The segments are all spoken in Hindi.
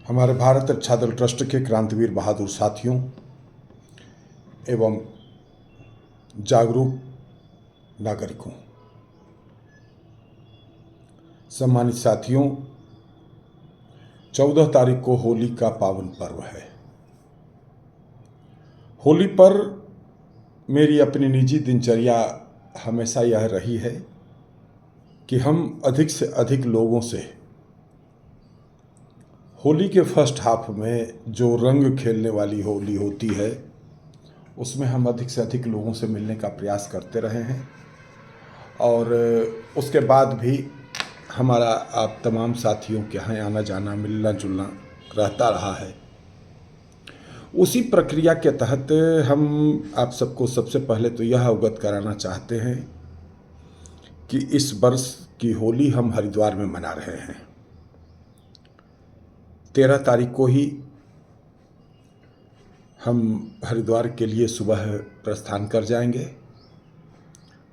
हमारे भारत रक्षा दल ट्रस्ट के क्रांतिवीर बहादुर साथियों एवं जागरूक नागरिकों, सम्मानित साथियों, 14 तारीख को होली का पावन पर्व है। होली पर मेरी अपनी निजी दिनचर्या हमेशा यह रही है कि हम अधिक से अधिक लोगों से होली के फर्स्ट हाफ में जो रंग खेलने वाली होली होती है उसमें हम अधिक से अधिक लोगों से मिलने का प्रयास करते रहे हैं और उसके बाद भी हमारा आप तमाम साथियों के यहाँ आना जाना मिलना जुलना रहता रहा है। उसी प्रक्रिया के तहत हम आप सबको सबसे पहले तो यह अवगत कराना चाहते हैं कि इस वर्ष की होली हम हरिद्वार में मना रहे हैं। 13 तारीख को ही हम हरिद्वार के लिए सुबह प्रस्थान कर जाएंगे।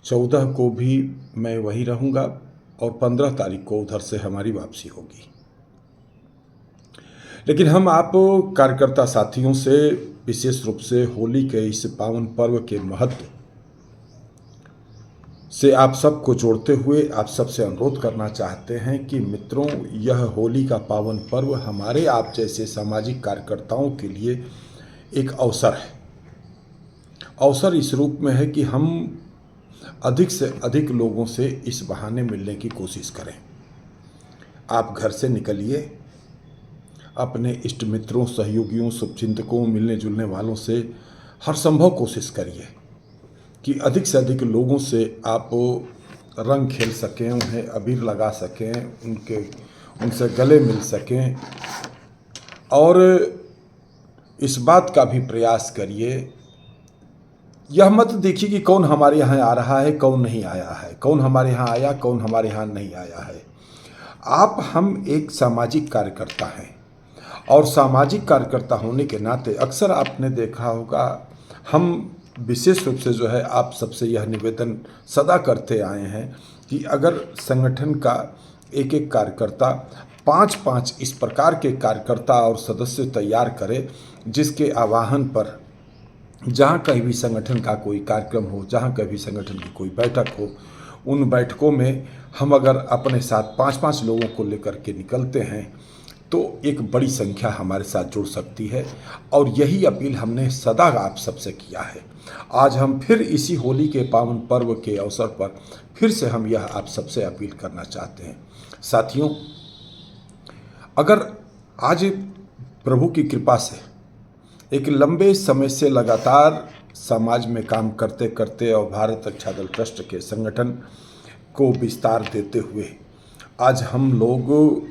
14 को भी मैं वहीं रहूँगा और 15 तारीख को उधर से हमारी वापसी होगी। लेकिन हम आप कार्यकर्ता साथियों से विशेष रूप से होली के इस पावन पर्व के महत्व से आप सबको जोड़ते हुए आप सबसे अनुरोध करना चाहते हैं कि मित्रों, यह होली का पावन पर्व हमारे आप जैसे सामाजिक कार्यकर्ताओं के लिए एक अवसर है। अवसर इस रूप में है कि हम अधिक से अधिक लोगों से इस बहाने मिलने की कोशिश करें। आप घर से निकलिए, अपने इष्ट मित्रों, सहयोगियों, शुभचिंतकों, मिलने जुलने वालों से हर संभव कोशिश करिए कि अधिक से अधिक लोगों से आप रंग खेल सकें, उन्हें अबीर लगा सकें, उनसे गले मिल सकें और इस बात का भी प्रयास करिए। यह मत देखिए कि कौन हमारे यहाँ आ रहा है, कौन नहीं आया है, कौन हमारे यहाँ आया, कौन हमारे यहाँ नहीं आया है। हम एक सामाजिक कार्यकर्ता हैं और सामाजिक कार्यकर्ता होने के नाते अक्सर आपने देखा होगा हम विशेष रूप से आप सबसे यह निवेदन सदा करते आए हैं कि अगर संगठन का एक एक कार्यकर्ता 5-5 इस प्रकार के कार्यकर्ता और सदस्य तैयार करे जिसके आह्वान पर जहाँ कहीं भी संगठन का कोई कार्यक्रम हो, जहाँ कहीं भी संगठन की कोई बैठक हो, उन बैठकों में हम अगर अपने साथ 5-5 लोगों को लेकर के निकलते हैं तो एक बड़ी संख्या हमारे साथ जुड़ सकती है और यही अपील हमने सदा आप सबसे किया है। आज हम फिर इसी होली के पावन पर्व के अवसर पर फिर से हम यह आप सबसे अपील करना चाहते हैं। साथियों, अगर आज प्रभु की कृपा से एक लंबे समय से लगातार समाज में काम करते करते और भारत रक्षा दल ट्रस्ट के संगठन को विस्तार देते हुए आज हम लोग,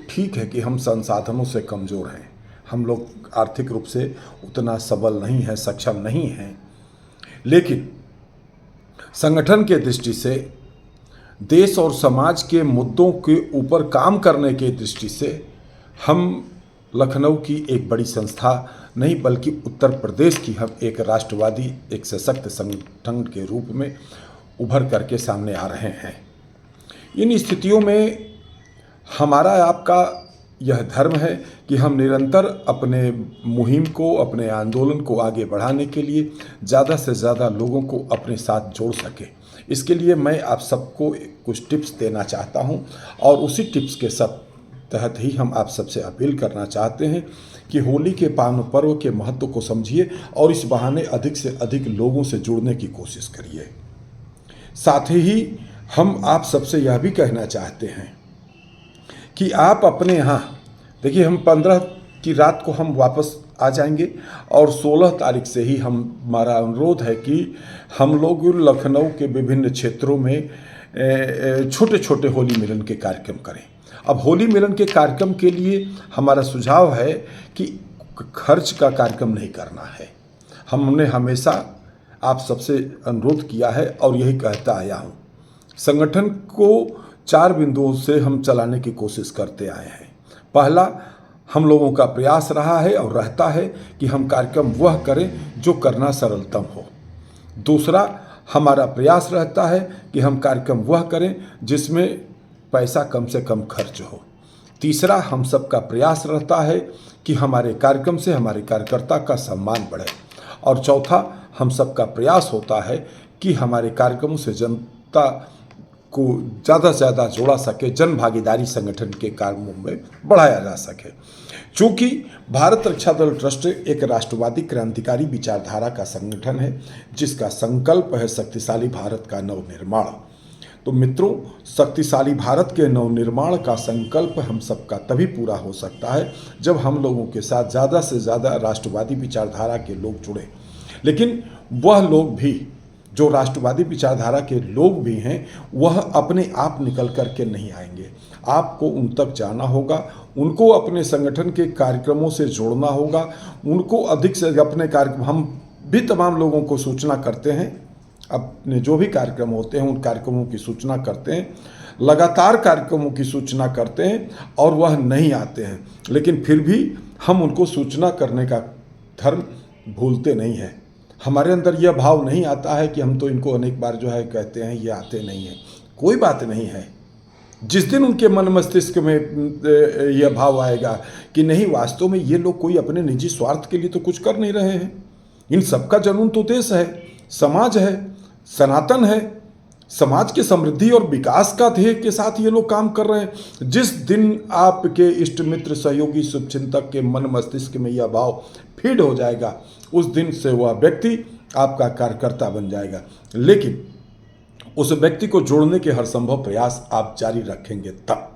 ठीक है कि हम संसाधनों से कमज़ोर हैं, हम लोग आर्थिक रूप से उतना सबल नहीं हैं, सक्षम नहीं हैं, लेकिन संगठन के दृष्टि से देश और समाज के मुद्दों के ऊपर काम करने के दृष्टि से हम लखनऊ की एक बड़ी संस्था नहीं बल्कि उत्तर प्रदेश की हम एक राष्ट्रवादी, एक सशक्त संगठन के रूप में उभर करके सामने आ रहे हैं। इन स्थितियों में हमारा आपका यह धर्म है कि हम निरंतर अपने मुहिम को, अपने आंदोलन को आगे बढ़ाने के लिए ज़्यादा से ज़्यादा लोगों को अपने साथ जोड़ सकें। इसके लिए मैं आप सबको कुछ टिप्स देना चाहता हूं और उसी टिप्स के सब तहत ही हम आप सबसे अपील करना चाहते हैं कि होली के पावन पर्व के महत्व को समझिए और इस बहाने अधिक से अधिक लोगों से जुड़ने की कोशिश करिए। साथ ही हम आप सबसे यह भी कहना चाहते हैं कि आप अपने यहाँ देखिए, हम 15 की रात को हम वापस आ जाएंगे और 16 तारीख से ही हमारा अनुरोध है कि हम लोग लखनऊ के विभिन्न क्षेत्रों में छोटे छोटे होली मिलन के कार्यक्रम करें। अब होली मिलन के कार्यक्रम के लिए हमारा सुझाव है कि खर्च का कार्यक्रम नहीं करना है। हमने हमेशा आप सबसे अनुरोध किया है और यही कहता आया हूँ। संगठन को 4 बिंदुओं से हम चलाने की कोशिश करते आए हैं। पहला, हम लोगों का प्रयास रहा है और रहता है कि हम कार्यक्रम वह करें जो करना सरलतम हो। दूसरा, हमारा प्रयास रहता है कि हम कार्यक्रम वह करें जिसमें पैसा कम से कम खर्च हो। तीसरा, हम सबका प्रयास रहता है कि हमारे कार्यक्रम से हमारे कार्यकर्ता का सम्मान बढ़े। और चौथा, हम सबका प्रयास होता है कि हमारे कार्यक्रमों से जनता को ज़्यादा से ज़्यादा जोड़ा सके, जन भागीदारी संगठन के कार्यों में बढ़ाया जा सके। चूँकि भारत रक्षा दल ट्रस्ट एक राष्ट्रवादी क्रांतिकारी विचारधारा का संगठन है, जिसका संकल्प है शक्तिशाली भारत का नवनिर्माण। तो मित्रों, शक्तिशाली भारत के नवनिर्माण का संकल्प हम सबका तभी पूरा हो सकता है जब हम लोगों के साथ ज़्यादा से ज़्यादा राष्ट्रवादी विचारधारा के लोग जुड़े। लेकिन वह लोग भी जो राष्ट्रवादी विचारधारा के लोग भी हैं, वह अपने आप निकल कर के नहीं आएंगे। आपको उन तक जाना होगा, उनको अपने संगठन के कार्यक्रमों से जोड़ना होगा, उनको अधिक से अपने कार्यक्रम, हम भी तमाम लोगों को सूचना करते हैं, अपने जो भी कार्यक्रम होते हैं उन कार्यक्रमों की सूचना करते हैं, लगातार कार्यक्रमों की सूचना करते हैं और वह नहीं आते हैं, लेकिन फिर भी हम उनको सूचना करने का धर्म भूलते नहीं हैं। हमारे अंदर यह भाव नहीं आता है कि हम तो इनको अनेक बार जो है कहते हैं, ये आते नहीं हैं। कोई बात नहीं है। जिस दिन उनके मन मस्तिष्क में यह भाव आएगा कि नहीं, वास्तव में ये लोग कोई अपने निजी स्वार्थ के लिए तो कुछ कर नहीं रहे हैं, इन सबका जुनून तो देश है, समाज है, सनातन है, समाज की समृद्धि और विकास का ध्येय के साथ ये लोग काम कर रहे हैं। जिस दिन आपके इष्ट मित्र सहयोगी शुभचिंतक के मन मस्तिष्क में यह भाव फीड हो जाएगा, उस दिन से वह व्यक्ति आपका कार्यकर्ता बन जाएगा। लेकिन उस व्यक्ति को जोड़ने के हर संभव प्रयास आप जारी रखेंगे तब।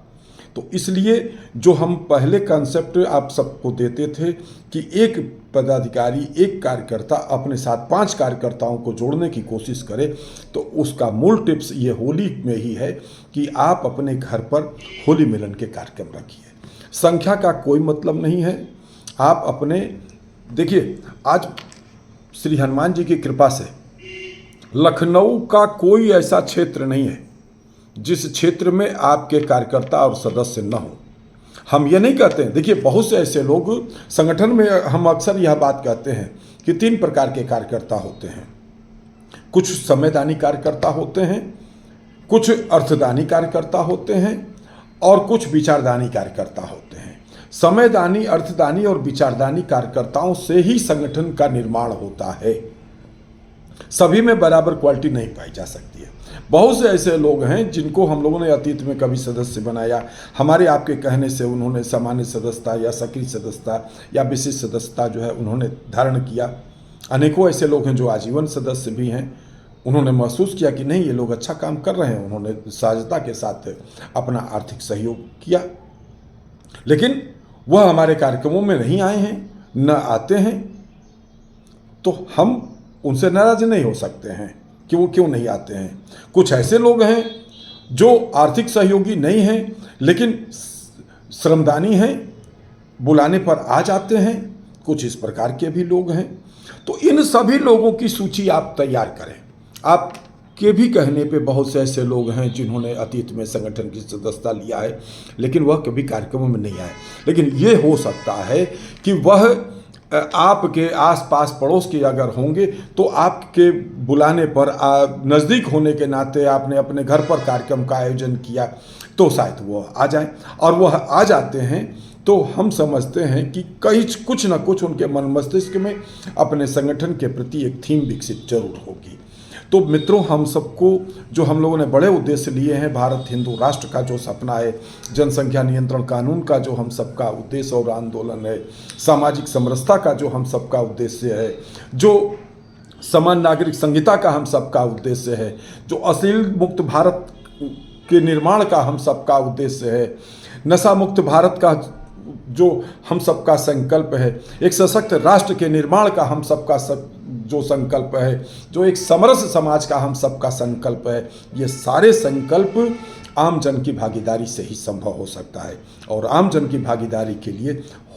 तो इसलिए जो हम पहले कॉन्सेप्ट आप सबको देते थे कि एक पदाधिकारी, एक कार्यकर्ता अपने साथ 5 कार्यकर्ताओं को जोड़ने की कोशिश करे, तो उसका मूल टिप्स ये होली में ही है कि आप अपने घर पर होली मिलन के कार्यक्रम रखिए। संख्या का कोई मतलब नहीं है। आप अपने देखिए, आज श्री हनुमान जी की कृपा से लखनऊ का कोई ऐसा क्षेत्र नहीं है जिस क्षेत्र में आपके कार्यकर्ता और सदस्य न हो। हम ये नहीं कहते हैं, देखिए बहुत से ऐसे लोग संगठन में, हम अक्सर यह बात कहते हैं कि 3 प्रकार के कार्यकर्ता होते हैं। कुछ समयदानी कार्यकर्ता होते हैं, कुछ अर्थदानी कार्यकर्ता होते हैं और कुछ विचारदानी कार्यकर्ता होते हैं। समयदानी, अर्थदानी और विचारदानी कार्यकर्ताओं से ही संगठन का निर्माण होता है। सभी में बराबर क्वालिटी नहीं पाई जा सकती है। बहुत से ऐसे लोग हैं जिनको हम लोगों ने अतीत में कभी सदस्य बनाया, हमारे आपके कहने से उन्होंने सामान्य सदस्यता या सक्रिय सदस्यता या विशिष्ट सदस्यता जो है उन्होंने धारण किया। अनेकों ऐसे लोग हैं जो आजीवन सदस्य भी हैं। उन्होंने महसूस किया कि नहीं, ये लोग अच्छा काम कर रहे हैं, उन्होंने सहजता के साथ अपना आर्थिक सहयोग किया, लेकिन वह हमारे कार्यक्रमों में नहीं आए हैं, न आते हैं। तो हम उनसे नाराज नहीं हो सकते हैं कि वो क्यों नहीं आते हैं। कुछ ऐसे लोग हैं जो आर्थिक सहयोगी नहीं हैं लेकिन श्रमदानी हैं, बुलाने पर आ जाते हैं। कुछ इस प्रकार के भी लोग हैं। तो इन सभी लोगों की सूची आप तैयार करें। आपके भी कहने पे बहुत से ऐसे लोग हैं जिन्होंने अतीत में संगठन की सदस्यता लिया है लेकिन वह कभी कार्यक्रमों में नहीं आए। लेकिन ये हो सकता है कि वह आपके आसपास पड़ोस के अगर होंगे तो आपके बुलाने पर, नज़दीक होने के नाते आपने अपने घर पर कार्यक्रम का आयोजन किया तो शायद वो आ जाएं। और वह आ जाते हैं तो हम समझते हैं कि कुछ न कुछ उनके मन मस्तिष्क में अपने संगठन के प्रति एक थीम विकसित जरूर होगी। तो मित्रों, हम सबको जो हम लोगों ने बड़े उद्देश्य लिए हैं, भारत हिंदू राष्ट्र का जो सपना है, जनसंख्या नियंत्रण कानून का जो हम सबका उद्देश्य और आंदोलन है, सामाजिक समरसता का जो हम सबका उद्देश्य है, जो समान नागरिक संहिता का हम सबका उद्देश्य है, जो अश्लील मुक्त भारत के निर्माण का हम सबका उद्देश्य है, नशा मुक्त भारत का जो हम सबका संकल्प है, एक सशक्त राष्ट्र के निर्माण का हम सबका जो संकल्प है, जो एक समरस समाज का हम सबका संकल्प है, ये सारे संकल्प आम जन की भागीदारी से ही संभव हो सकता है। और आम जन की भागीदारी के लिए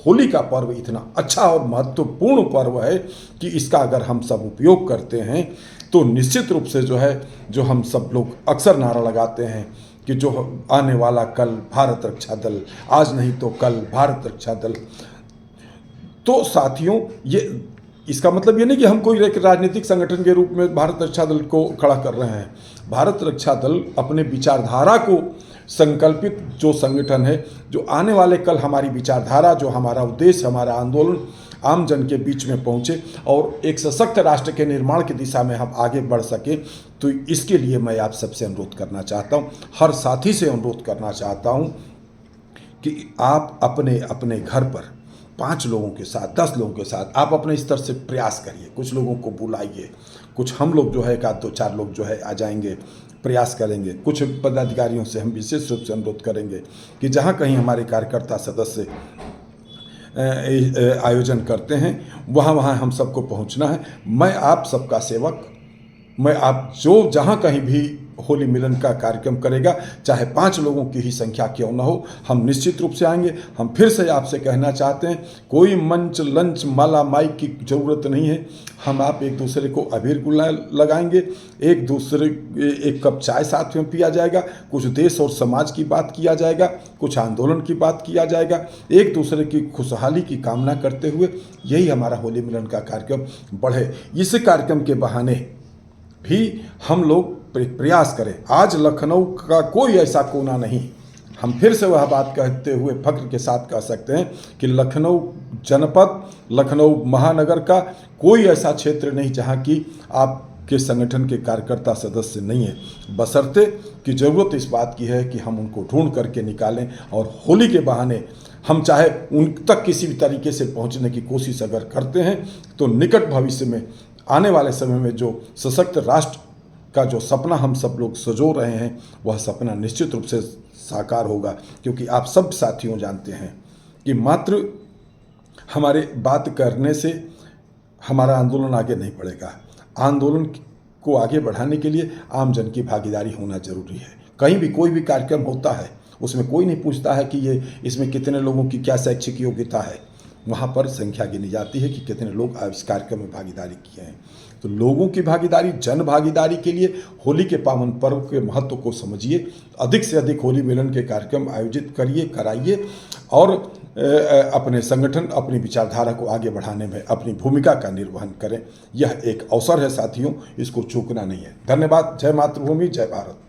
होली का पर्व इतना अच्छा और महत्वपूर्ण पर्व है कि इसका अगर हम सब उपयोग करते हैं तो निश्चित रूप से जो है, जो हम सब लोग अक्सर नारा लगाते हैं कि जो आने वाला कल भारत रक्षा दल, आज नहीं तो कल भारत रक्षा दल। तो साथियों, ये इसका मतलब ये नहीं कि हम कोई एक राजनीतिक संगठन के रूप में भारत रक्षा दल को खड़ा कर रहे हैं। भारत रक्षा दल अपने विचारधारा को संकल्पित जो संगठन है, जो आने वाले कल हमारी विचारधारा, जो हमारा उद्देश्य, हमारा आंदोलन आम जन के बीच में पहुंचे और एक सशक्त राष्ट्र के निर्माण की दिशा में हम आगे बढ़ सके। तो इसके लिए मैं आप सबसे अनुरोध करना चाहता हूं, हर साथी से अनुरोध करना चाहता हूं कि आप अपने अपने घर पर 5 लोगों के साथ, 10 लोगों के साथ आप अपने स्तर से प्रयास करिए, कुछ लोगों को बुलाइए, कुछ हम लोग जो है एक आध 2-4 लोग जो है आ जाएंगे, प्रयास करेंगे। कुछ पदाधिकारियों से हम विशेष रूप से अनुरोध करेंगे कि जहाँ कहीं हमारे कार्यकर्ता सदस्य आयोजन करते हैं वहाँ हम सबको पहुँचना है। मैं आप सबका सेवक, मैं आप जो जहाँ कहीं भी होली मिलन का कार्यक्रम करेगा, चाहे 5 लोगों की ही संख्या क्यों न हो, हम निश्चित रूप से आएंगे। हम फिर से आपसे कहना चाहते हैं, कोई मंच लंच माला माइक की ज़रूरत नहीं है। हम आप एक दूसरे को अबीर गुलाल लगाएंगे, एक कप चाय साथ में पिया जाएगा, कुछ देश और समाज की बात किया जाएगा, कुछ आंदोलन की बात किया जाएगा, एक दूसरे की खुशहाली की कामना करते हुए यही हमारा होली मिलन का कार्यक्रम बढ़े। इस कार्यक्रम के बहाने भी हम लोग प्रयास करें। आज लखनऊ का कोई ऐसा कोना नहीं, हम फिर से वह बात कहते हुए फख्र के साथ कह सकते हैं कि लखनऊ जनपद, लखनऊ महानगर का कोई ऐसा क्षेत्र नहीं जहां की आपके संगठन के कार्यकर्ता सदस्य नहीं है, बशर्ते कि ज़रूरत इस बात की है कि हम उनको ढूंढ करके निकालें और होली के बहाने हम चाहे उन तक किसी भी तरीके से पहुंचने की कोशिश अगर करते हैं तो निकट भविष्य में, आने वाले समय में जो सशक्त राष्ट्र का जो सपना हम सब लोग सजो रहे हैं, वह सपना निश्चित रूप से साकार होगा। क्योंकि आप सब साथियों जानते हैं कि मात्र हमारे बात करने से हमारा आंदोलन आगे नहीं बढ़ेगा। आंदोलन को आगे बढ़ाने के लिए आम जन की भागीदारी होना जरूरी है। कहीं भी कोई भी कार्यक्रम होता है, उसमें कोई नहीं पूछता है कि इसमें कितने लोगों की क्या शैक्षिक योग्यता है, वहाँ पर संख्या गिनी जाती है कि कितने लोग इस कार्यक्रम में भागीदारी किए हैं। तो लोगों की भागीदारी, जन भागीदारी के लिए होली के पावन पर्व के महत्व को समझिए, अधिक से अधिक होली मिलन के कार्यक्रम आयोजित करिए, कराइए और अपने संगठन, अपनी विचारधारा को आगे बढ़ाने में अपनी भूमिका का निर्वहन करें। यह एक अवसर है साथियों, इसको चूकना नहीं है। धन्यवाद। जय मातृभूमि, जय भारत।